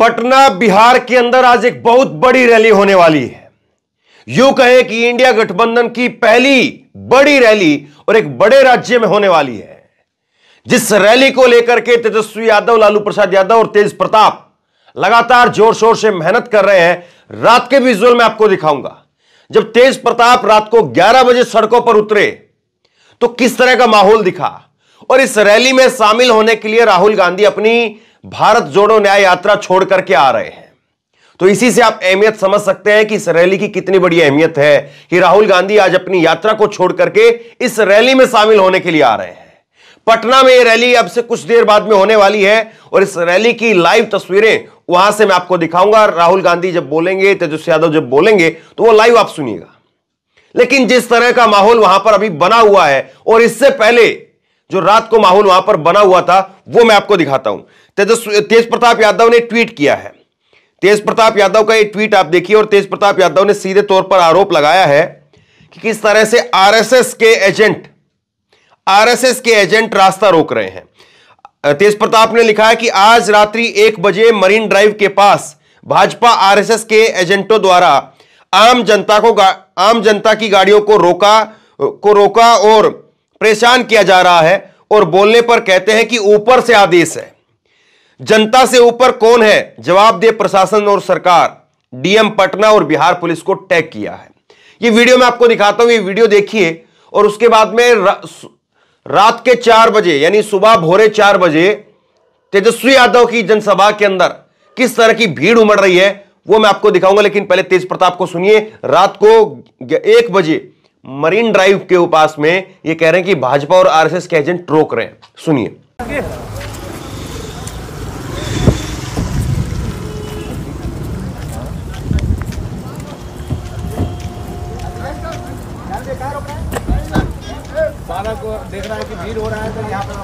पटना बिहार के अंदर आज एक बहुत बड़ी रैली होने वाली है। यूं कहें कि इंडिया गठबंधन की पहली बड़ी रैली और एक बड़े राज्य में होने वाली है, जिस रैली को लेकर के तेजस्वी यादव, लालू प्रसाद यादव और तेज प्रताप लगातार जोर शोर से मेहनत कर रहे हैं। रात के विजुअल में आपको दिखाऊंगा। जब तेज प्रताप रात को 11 बजे सड़कों पर उतरे तो किस तरह का माहौल दिखा, और इस रैली में शामिल होने के लिए राहुल गांधी अपनी भारत जोड़ो न्याय यात्रा छोड़ करके आ रहे हैं। तो इसी से आप अहमियत समझ सकते हैं कि इस रैली की कितनी बड़ी अहमियत है कि राहुल गांधी आज अपनी यात्रा को छोड़ करके इस रैली में शामिल होने के लिए आ रहे हैं। पटना में यह रैली अब से कुछ देर बाद में होने वाली है और इस रैली की लाइव तस्वीरें वहां से मैं आपको दिखाऊंगा। राहुल गांधी जब बोलेंगे, तेजस्वी यादव जब बोलेंगे तो वो लाइव आप सुनिएगा। लेकिन जिस तरह का माहौल वहां पर अभी बना हुआ है और इससे पहले जो रात को माहौल वहां पर बना हुआ था वो मैं आपको दिखाता हूं। तेज प्रताप यादव ने ट्वीट किया है। तेज प्रताप यादव का ये ट्वीट आप देखिए, और तेज प्रताप यादव ने सीधे तौर पर आरोप लगाया है कि किस तरह से आरएसएस के एजेंट रास्ता रोक रहे हैं। तेज प्रताप ने लिखा है कि आज रात्रि 1 बजे मरीन ड्राइव के पास भाजपा आरएसएस के एजेंटों द्वारा आम जनता की गाड़ियों को रोका और परेशान किया जा रहा है, और बोलने पर कहते हैं कि ऊपर से आदेश है। जनता से ऊपर कौन है, जवाब दे प्रशासन और सरकार। डीएम पटना और बिहार पुलिस को टैग किया है। ये वीडियो मैं आपको दिखाता हूं, ये वीडियो देखिए। और उसके बाद में रात के 4 बजे यानी सुबह भोरे 4 बजे तेजस्वी यादव की जनसभा के अंदर किस तरह की भीड़ उमड़ रही है वो मैं आपको दिखाऊंगा। लेकिन पहले तेज प्रताप को सुनिए। रात को 1 बजे मरीन ड्राइव के पास में ये कह रहे हैं कि भाजपा और आरएसएस के एजेंट रोक रहे हैं। सुनिए। बालक को देख रहा है कि भीड़ हो रहा है, तो यहाँ पर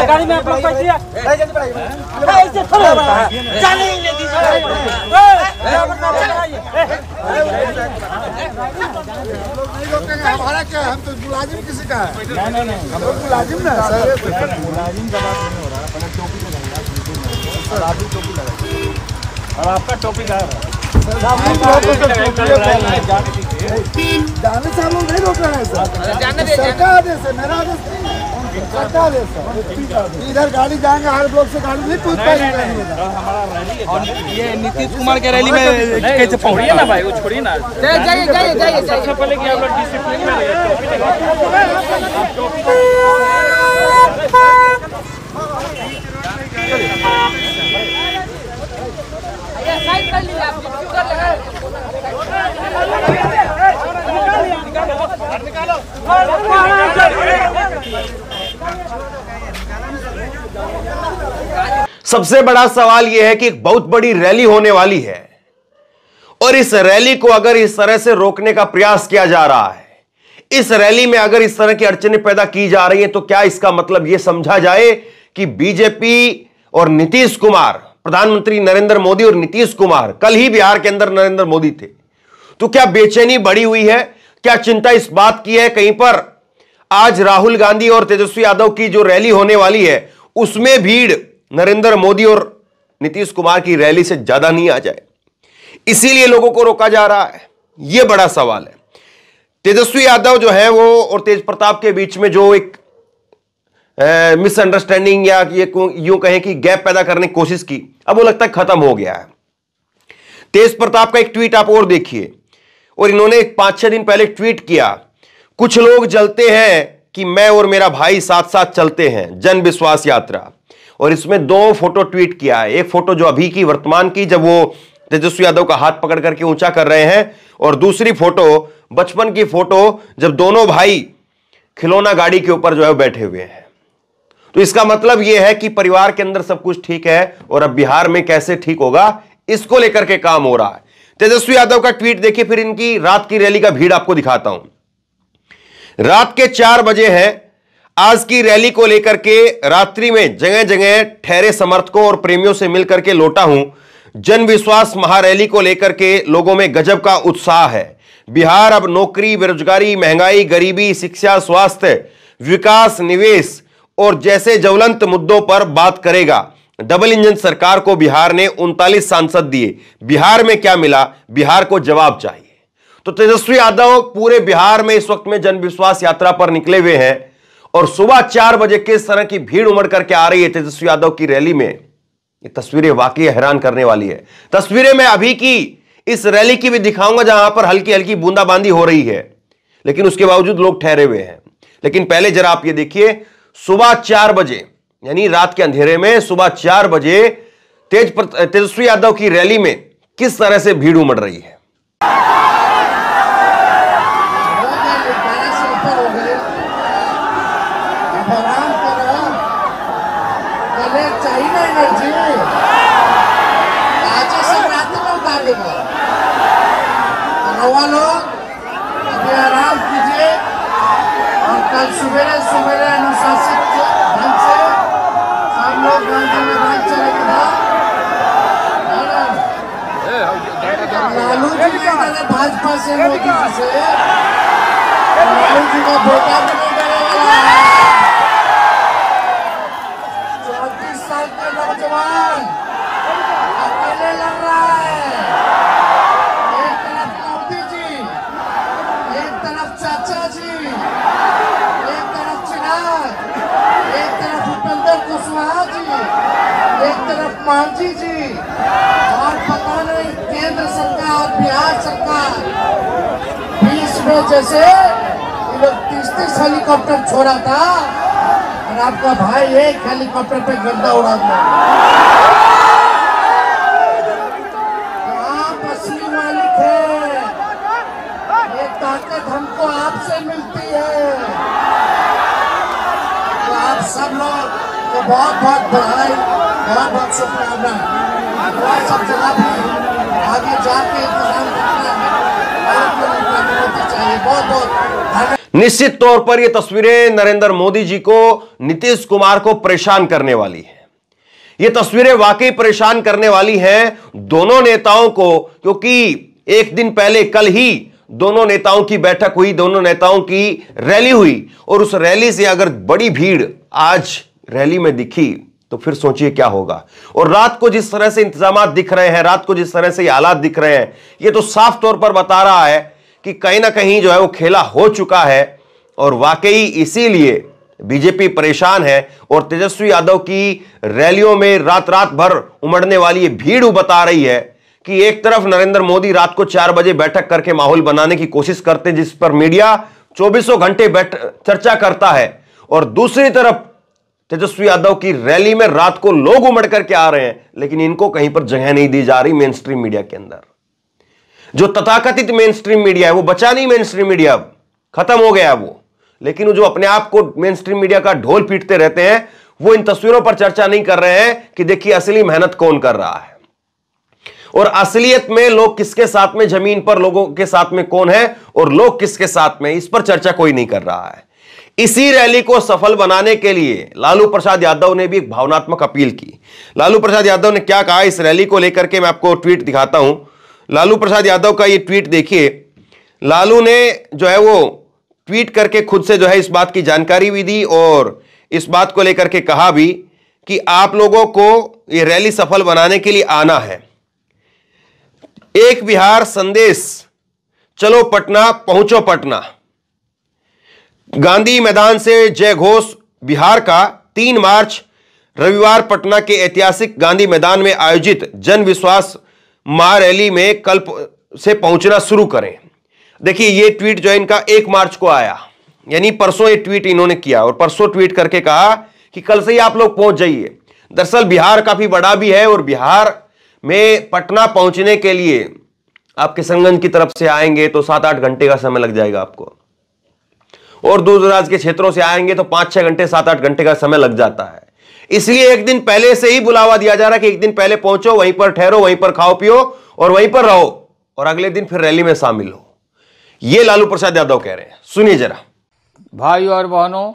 गाड़ी में आप लोग बैठिए। हमारा क्या, हम तो मुलाजिम किसी का है? नहीं, हम लोग मुलाजिम ना। मुलाजिम का बात नहीं हो रहा, पहले टोपी लगाइए। आप भी टोपी लगाइए और आपका टोपी का जाने से हम लोग नहीं रोक रहे हैं सर। सरकार आदेश है, मेरा आदेश नहीं, सरकार आदेश है। इधर गाड़ी जाएंगे, हर ब्लॉक से गाड़ी नहीं कूद पाएगी। और ये नीतीश कुमार के रैली में कैसे पहुंचिए ना भाई, वो छोड़िए ना। जाइए सबसे पहले कि आप लोग डिसिप्लिन में सबसे बड़ा सवाल यह है कि एक बहुत बड़ी रैली होने वाली है, और इस रैली को अगर इस तरह से रोकने का प्रयास किया जा रहा है, इस रैली में अगर इस तरह की अड़चनें पैदा की जा रही हैं, तो क्या इसका मतलब यह समझा जाए कि बीजेपी और नीतीश कुमार, प्रधानमंत्री नरेंद्र मोदी और नीतीश कुमार, कल ही बिहार के अंदर नरेंद्र मोदी थे, तो क्या बेचैनी बढ़ी हुई है? क्या चिंता इस बात की है कहीं पर आज राहुल गांधी और तेजस्वी यादव की जो रैली होने वाली है उसमें भीड़ नरेंद्र मोदी और नीतीश कुमार की रैली से ज्यादा नहीं आ जाए, इसीलिए लोगों को रोका जा रहा है? यह बड़ा सवाल है। तेजस्वी यादव जो है वो और तेज प्रताप के बीच में जो एक मिसअंडरस्टैंडिंग या ये यूं कहें कि गैप पैदा करने की कोशिश की, अब वो लगता है खत्म हो गया है। तेज प्रताप का एक ट्वीट आप और देखिए, और इन्होंने 5-6 दिन पहले ट्वीट किया, कुछ लोग जलते हैं कि मैं और मेरा भाई साथ साथ चलते हैं, जन विश्वास यात्रा। और इसमें 2 फोटो ट्वीट किया है। एक फोटो जो अभी की वर्तमान की, जब वो तेजस्वी यादव का हाथ पकड़ करके ऊंचा कर रहे हैं, और दूसरी फोटो बचपन की फोटो जब दोनों भाई खिलौना गाड़ी के ऊपर जो है बैठे हुए हैं। तो इसका मतलब यह है कि परिवार के अंदर सब कुछ ठीक है, और अब बिहार में कैसे ठीक होगा इसको लेकर के काम हो रहा है। तेजस्वी यादव का ट्वीट देखिए, फिर इनकी रात की रैली का भीड़ आपको दिखाता हूं। रात के 4 बजे है आज की रैली को लेकर के। रात्रि में जगह जगह ठहरे समर्थकों और प्रेमियों से मिलकर के लौटा हूं। जन विश्वास महारैली को लेकर के लोगों में गजब का उत्साह है। बिहार अब नौकरी, बेरोजगारी, महंगाई, गरीबी, शिक्षा, स्वास्थ्य, विकास, निवेश और जैसे ज्वलंत मुद्दों पर बात करेगा। डबल इंजन सरकार को बिहार ने 39 सांसद दिए। बिहार में क्या मिला? बिहार को जवाब चाहिए। तो तेजस्वी यादव पूरे बिहार में इस वक्त में जन विश्वास यात्रा पर निकले हुए हैं और सुबह 4 बजे किस तरह की भीड़ उमड़ करके आ रही है तेजस्वी यादव की रैली में, ये तस्वीरें वाकई हैरान करने वाली है। तस्वीरें मैं अभी की इस रैली की भी दिखाऊंगा जहां पर हल्की हल्की बूंदाबांदी हो रही है, लेकिन उसके बावजूद लोग ठहरे हुए हैं। लेकिन पहले जरा आप ये देखिए, सुबह 4 बजे यानी रात के अंधेरे में सुबह 4 बजे तेजस्वी यादव की रैली में किस तरह से भीड़ उमड़ रही है। आराम कीजिए और कल सवेरे सवेरे अनुशासित ढंग से हम लोग गांधी मैदान चलेंगे। लालू जी ने भाजपा से, मोदी जी से, लालू जी का बेटा भी नहीं डरेगा। 34 साल का नौजवान अकेले लड़ रहा है। एक तरफ मोदी जी, एक तरफ चाचा जी, एक तरफ चिराग, एक तरफ उपेंद्र कुशवाहा जी, एक तरफ मांझी जी, और पता नहीं केंद्र सरकार, बिहार सरकार बीच में जैसे ये लोग 30-30 हेलीकॉप्टर छोड़ा था और आपका भाई एक हेलीकॉप्टर पे गड्ढा उड़ा दिया। आप असली मालिक है, ये ताकत हमको आपसे मिलती है। तो आप सब लोग को बहुत बहुत बधाई, बहुत बहुत शुभकामनाएं। सब जगह भी आगे जाके इंतजाम करना चाहिए। बहुत बहुत निश्चित तौर पर यह तस्वीरें नरेंद्र मोदी जी को, नीतीश कुमार को परेशान करने वाली है। ये तस्वीरें वाकई परेशान करने वाली हैं दोनों नेताओं को, क्योंकि एक दिन पहले कल ही दोनों नेताओं की बैठक हुई, दोनों नेताओं की रैली हुई और उस रैली से अगर बड़ी भीड़ आज रैली में दिखी तो फिर सोचिए क्या होगा। और रात को जिस तरह से इंतजामात दिख रहे हैं, रात को जिस तरह से ये हालात दिख रहे हैं, ये तो साफ तौर पर बता रहा है कि कहीं ना कहीं जो है वो खेला हो चुका है और वाकई इसीलिए बीजेपी परेशान है। और तेजस्वी यादव की रैलियों में रात रात भर उमड़ने वाली ये भीड़ बता रही है कि एक तरफ नरेंद्र मोदी रात को 4 बजे बैठक करके माहौल बनाने की कोशिश करते हैं, जिस पर मीडिया 24 घंटे चर्चा करता है, और दूसरी तरफ तेजस्वी यादव की रैली में रात को लोग उमड़ करके आ रहे हैं, लेकिन इनको कहीं पर जगह नहीं दी जा रही मेन स्ट्रीम मीडिया के अंदर। जो तथाकथित मेन स्ट्रीम मीडिया है वो बचा नहीं, मेन स्ट्रीम मीडिया खत्म हो गया वो, लेकिन वो जो अपने आप को मेन स्ट्रीम मीडिया का ढोल पीटते रहते हैं वो इन तस्वीरों पर चर्चा नहीं कर रहे हैं कि देखिए असली मेहनत कौन कर रहा है और असलियत में लोग किसके साथ में, जमीन पर लोगों के साथ में कौन है और लोग किसके साथ में, इस पर चर्चा कोई नहीं कर रहा है। इसी रैली को सफल बनाने के लिए लालू प्रसाद यादव ने भी एक भावनात्मक अपील की। लालू प्रसाद यादव ने क्या कहा इस रैली को लेकर के मैं आपको ट्वीट दिखाता हूं। लालू प्रसाद यादव का ये ट्वीट देखिए। लालू ने जो है वो ट्वीट करके खुद से जो है इस बात की जानकारी भी दी और इस बात को लेकर के कहा भी कि आप लोगों को ये रैली सफल बनाने के लिए आना है। एक बिहार संदेश, चलो पटना, पहुंचो पटना। गांधी मैदान से जय घोष बिहार का 3 मार्च रविवार पटना के ऐतिहासिक गांधी मैदान में आयोजित जन विश्वास महारैली में कल से पहुंचना शुरू करें। देखिए ये ट्वीट जो है इनका 1 मार्च को आया, यानी परसों ये ट्वीट इन्होंने किया और परसों ट्वीट करके कहा कि कल से ही आप लोग पहुंच जाइए। दरअसल बिहार काफी बड़ा भी है और बिहार में पटना पहुंचने के लिए आप किशनगंज की तरफ से आएंगे तो 7-8 घंटे का समय लग जाएगा आपको, और दूर दराज के क्षेत्रों से आएंगे तो 5-6 घंटे 7-8 घंटे का समय लग जाता है। इसलिए एक दिन पहले से ही बुलावा दिया जा रहा है कि एक दिन पहले पहुंचो, वहीं पर ठहरो, वहीं पर खाओ पियो और वहीं पर रहो और अगले दिन फिर रैली में शामिल हो। ये लालू प्रसाद यादव कह रहे हैं, सुनिए जरा। भाई और बहनों,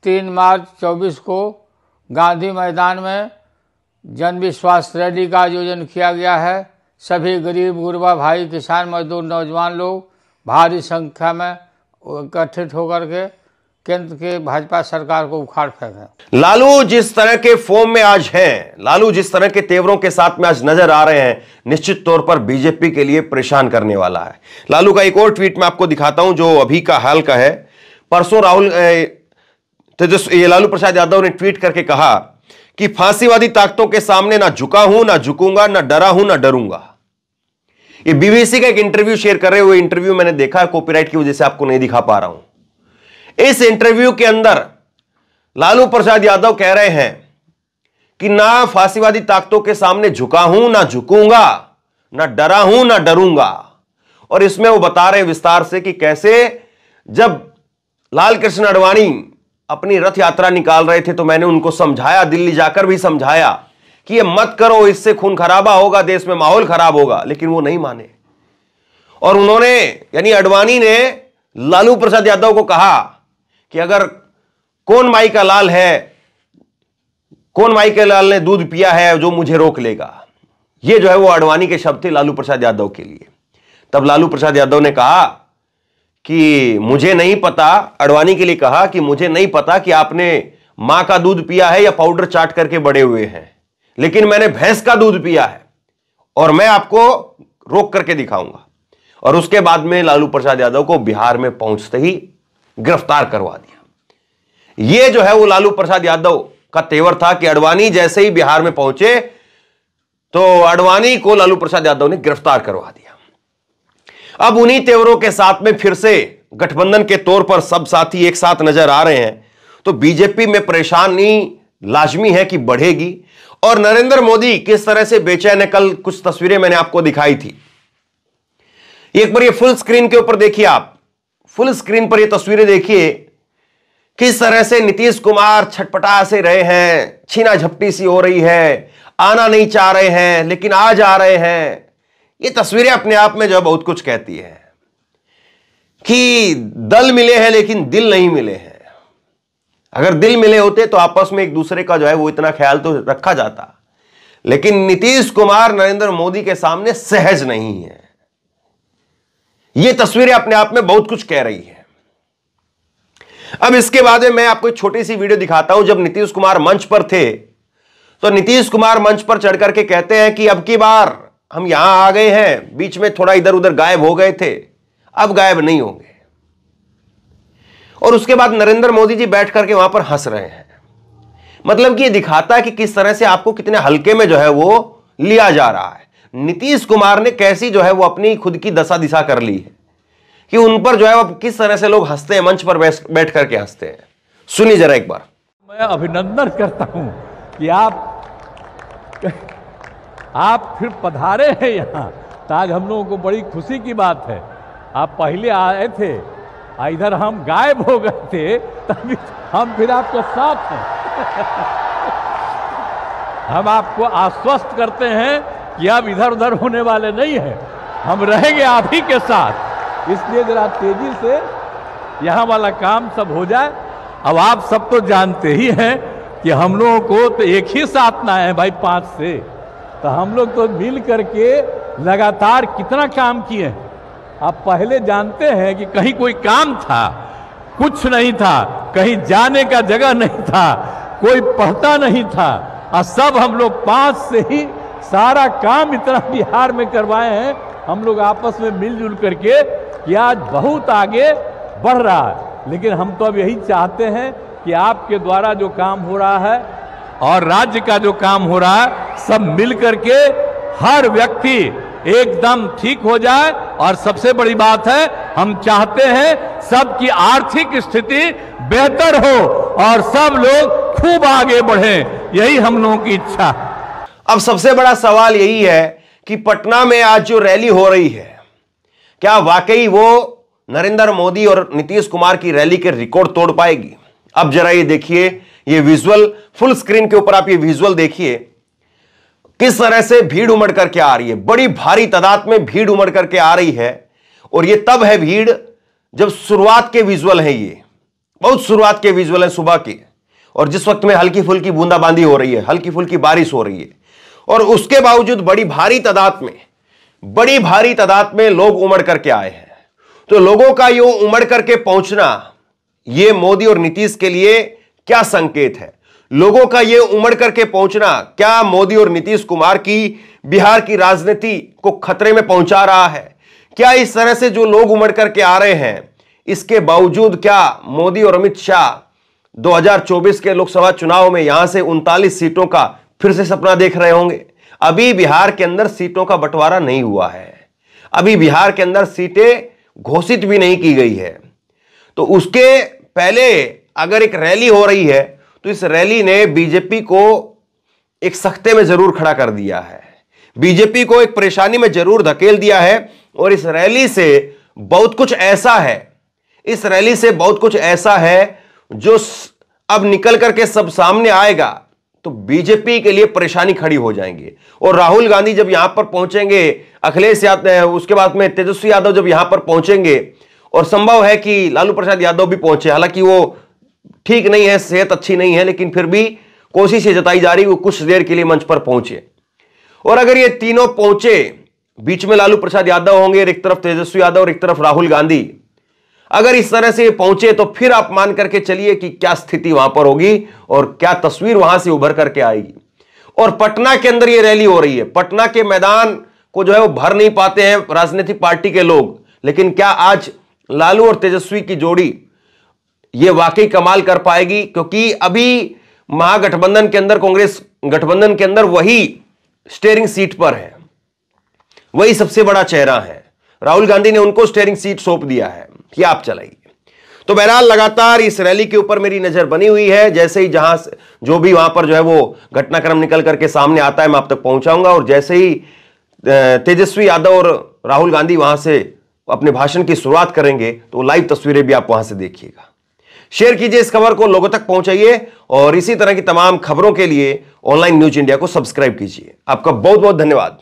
3 मार्च 24 को गांधी मैदान में जन विश्वास रैली का आयोजन किया गया है। सभी गरीब गुरबा भाई, किसान, मजदूर, नौजवान लोग भारी संख्या में इकट्ठित होकर के केंद्र के भाजपा सरकार को उखाड़ फेंके। लालू जिस तरह के फॉर्म में आज हैं, लालू जिस तरह के तेवरों के साथ में आज नजर आ रहे हैं, निश्चित तौर पर बीजेपी के लिए परेशान करने वाला है। लालू का एक और ट्वीट मैं आपको दिखाता हूं जो अभी का हाल का है। परसों लालू प्रसाद यादव ने ट्वीट करके कहा कि फांसीवादी ताकतों के सामने ना झुका हूं, ना झुकूंगा, ना डरा हूं, ना डरूंगा। ये बीबीसी का एक इंटरव्यू शेयर कर रहे हुए इंटरव्यू मैंने देखा है, कॉपीराइट की वजह से आपको नहीं दिखा पा रहा हूं। इस इंटरव्यू के अंदर लालू प्रसाद यादव कह रहे हैं कि ना फांसीवादी ताकतों के सामने झुका हूं, ना झुकूंगा, ना डरा हूं, ना डरूंगा। और इसमें वो बता रहे हैं विस्तार से कि कैसे जब लाल कृष्ण आडवाणी अपनी रथ यात्रा निकाल रहे थे तो मैंने उनको समझाया, दिल्ली जाकर भी समझाया कि ये मत करो, इससे खून खराबा होगा, देश में माहौल खराब होगा, लेकिन वो नहीं माने। और उन्होंने यानी आडवाणी ने लालू प्रसाद यादव को कहा कि अगर कौन माई का लाल है, कौन माई के लाल ने दूध पिया है जो मुझे रोक लेगा। ये जो है वो आडवाणी के शब्द थे लालू प्रसाद यादव के लिए। तब लालू प्रसाद यादव ने कहा कि मुझे नहीं पता, आडवाणी के लिए कहा कि मुझे नहीं पता कि आपने मां का दूध पिया है या पाउडर चाट करके बड़े हुए हैं, लेकिन मैंने भैंस का दूध पिया है और मैं आपको रोक करके दिखाऊंगा। और उसके बाद में लालू प्रसाद यादव को बिहार में पहुंचते ही गिरफ्तार करवा दिया। यह जो है वो लालू प्रसाद यादव का तेवर था कि आडवाणी जैसे ही बिहार में पहुंचे तो आडवाणी को लालू प्रसाद यादव ने गिरफ्तार करवा दिया। अब उन्हीं तेवरों के साथ में फिर से गठबंधन के तौर पर सब साथी एक साथ नजर आ रहे हैं, तो बीजेपी में परेशानी लाजमी है कि बढ़ेगी। और नरेंद्र मोदी किस तरह से बेचैन है, कल कुछ तस्वीरें मैंने आपको दिखाई थी। एक बार ये फुल स्क्रीन के ऊपर देखिए, आप फुल स्क्रीन पर ये तस्वीरें देखिए, किस तरह से नीतीश कुमार छटपटा से रहे हैं, छीना झपटी सी हो रही है, आना नहीं चाह रहे हैं लेकिन आ जा रहे हैं। ये तस्वीरें अपने आप में जो है बहुत कुछ कहती है कि दल मिले हैं लेकिन दिल नहीं मिले हैं। अगर दिल मिले होते तो आपस में एक दूसरे का जो है वो इतना ख्याल तो रखा जाता, लेकिन नीतीश कुमार नरेंद्र मोदी के सामने सहज नहीं है। ये तस्वीरें अपने आप में बहुत कुछ कह रही है। अब इसके बाद में मैं आपको एक छोटी सी वीडियो दिखाता हूं। जब नीतीश कुमार मंच पर थे तो नीतीश कुमार मंच पर चढ़ करके कहते हैं कि अब की बार हम यहां आ गए हैं, बीच में थोड़ा इधर उधर गायब हो गए थे, अब गायब नहीं होंगे। और उसके बाद नरेंद्र मोदी जी बैठ करके वहां पर हंस रहे हैं। मतलब कि यह दिखाता है कि किस तरह से आपको कितने हल्के में जो है वो लिया जा रहा है। नीतीश कुमार ने कैसी जो है वो अपनी खुद की दशा दिशा कर ली है कि उन पर जो है वो किस तरह से लोग हंसते हैं, मंच पर बैठ करके हंसते हैं। सुनिए जरा एक बार। मैं अभिनंदन करता हूं कि आप फिर पधारे हैं यहाँ, तो आज हम लोगों को बड़ी खुशी की बात है। आप पहले आए थे, इधर हम गायब हो गए थे, तभी हम फिर आपके साथ हैं। हम आपको आश्वस्त करते हैं कि अब इधर उधर होने वाले नहीं हैं, हम रहेंगे आप ही के साथ। इसलिए जरा तेजी से यहाँ वाला काम सब हो जाए। अब आप सब तो जानते ही हैं कि हम लोगों को तो एक ही साथ ना है भाई, 5 से, तो हम लोग तो मिल करके लगातार कितना काम किए हैं। आप पहले जानते हैं कि कहीं कोई काम था, कुछ नहीं था, कहीं जाने का जगह नहीं था, कोई पढ़ता नहीं था, और सब हम लोग 5 से ही सारा काम इतना बिहार में करवाए हैं हम लोग आपस में मिलजुल करके कि आज बहुत आगे बढ़ रहा है। लेकिन हम तो अब यही चाहते हैं कि आपके द्वारा जो काम हो रहा है और राज्य का जो काम हो रहा है, सब मिल करके हर व्यक्ति एकदम ठीक हो जाए। और सबसे बड़ी बात है, हम चाहते हैं सबकी आर्थिक स्थिति बेहतर हो और सब लोग खूब आगे बढ़ें, यही हम लोगों की इच्छा है। अब सबसे बड़ा सवाल यही है कि पटना में आज जो रैली हो रही है, क्या वाकई वो नरेंद्र मोदी और नीतीश कुमार की रैली के रिकॉर्ड तोड़ पाएगी? अब जरा ये देखिए, ये विजुअल फुल स्क्रीन के ऊपर आप ये विजुअल देखिए, किस तरह से भीड़ उमड़ करके आ रही है। बड़ी भारी तादाद में भीड़ उमड़ करके आ रही है। और ये तब है भीड़ जब शुरुआत के विजुअल है, ये बहुत शुरुआत के विजुअल है सुबह के, और जिस वक्त में हल्की फुल्की बूंदाबांदी हो रही है, हल्की फुल्की बारिश हो रही है, और उसके बावजूद बड़ी भारी तादाद में लोग उमड़ करके आए हैं। तो लोगों का यूं उमड़ करके पहुंचना, यह मोदी और नीतीश के लिए क्या संकेत है? लोगों का यह उमड़ करके पहुंचना क्या मोदी और नीतीश कुमार की बिहार की राजनीति को खतरे में पहुंचा रहा है? क्या इस तरह से जो लोग उमड़ करके आ रहे हैं, इसके बावजूद क्या मोदी और अमित शाह 2024 के लोकसभा चुनाव में यहां से 39 सीटों का फिर से सपना देख रहे होंगे? अभी बिहार के अंदर सीटों का बंटवारा नहीं हुआ है, अभी बिहार के अंदर सीटें घोषित भी नहीं की गई है। तो उसके पहले अगर एक रैली हो रही है तो इस रैली ने बीजेपी को एक सख्ते में जरूर खड़ा कर दिया है, बीजेपी को एक परेशानी में जरूर धकेल दिया है। और इस रैली से बहुत कुछ ऐसा है, इस रैली से बहुत कुछ ऐसा है जो अब निकल करके सब सामने आएगा तो बीजेपी के लिए परेशानी खड़ी हो जाएंगे। और राहुल गांधी जब यहां पर पहुंचेंगे, अखिलेश यादव, उसके बाद में तेजस्वी यादव जब यहां पर पहुंचेंगे, और संभव है कि लालू प्रसाद यादव भी पहुंचे, हालांकि वो ठीक नहीं है, सेहत अच्छी नहीं है, लेकिन फिर भी कोशिश ये जताई जा रही है वो कुछ देर के लिए मंच पर पहुंचे। और अगर ये तीनों पहुंचे, बीच में लालू प्रसाद यादव होंगे, एक तरफ तेजस्वी यादव और एक तरफ राहुल गांधी, अगर इस तरह से ये पहुंचे तो फिर आप मान करके चलिए कि क्या स्थिति वहां पर होगी और क्या तस्वीर वहां से उभर करके आएगी। और पटना के अंदर ये रैली हो रही है, पटना के मैदान को जो है वो भर नहीं पाते हैं राजनीतिक पार्टी के लोग, लेकिन क्या आज लालू और तेजस्वी की जोड़ी ये वाकई कमाल कर पाएगी? क्योंकि अभी महागठबंधन के अंदर, कांग्रेस गठबंधन के अंदर वही स्टीयरिंग सीट पर है, वही सबसे बड़ा चेहरा है। राहुल गांधी ने उनको स्टीयरिंग सीट सौंप दिया है कि आप चलाइए। तो बहरहाल लगातार इस रैली के ऊपर मेरी नजर बनी हुई है, जैसे ही जहां जो भी वहां पर जो है वो घटनाक्रम निकल करके सामने आता है मैं आप तक पहुंचाऊंगा। और जैसे ही तेजस्वी यादव और राहुल गांधी वहां से अपने भाषण की शुरुआत करेंगे तो लाइव तस्वीरें भी आप वहां से देखिएगा। शेयर कीजिए इस खबर को, लोगों तक पहुंचाइए, और इसी तरह की तमाम खबरों के लिए ऑनलाइन न्यूज इंडिया को सब्सक्राइब कीजिए। आपका बहुत बहुत धन्यवाद।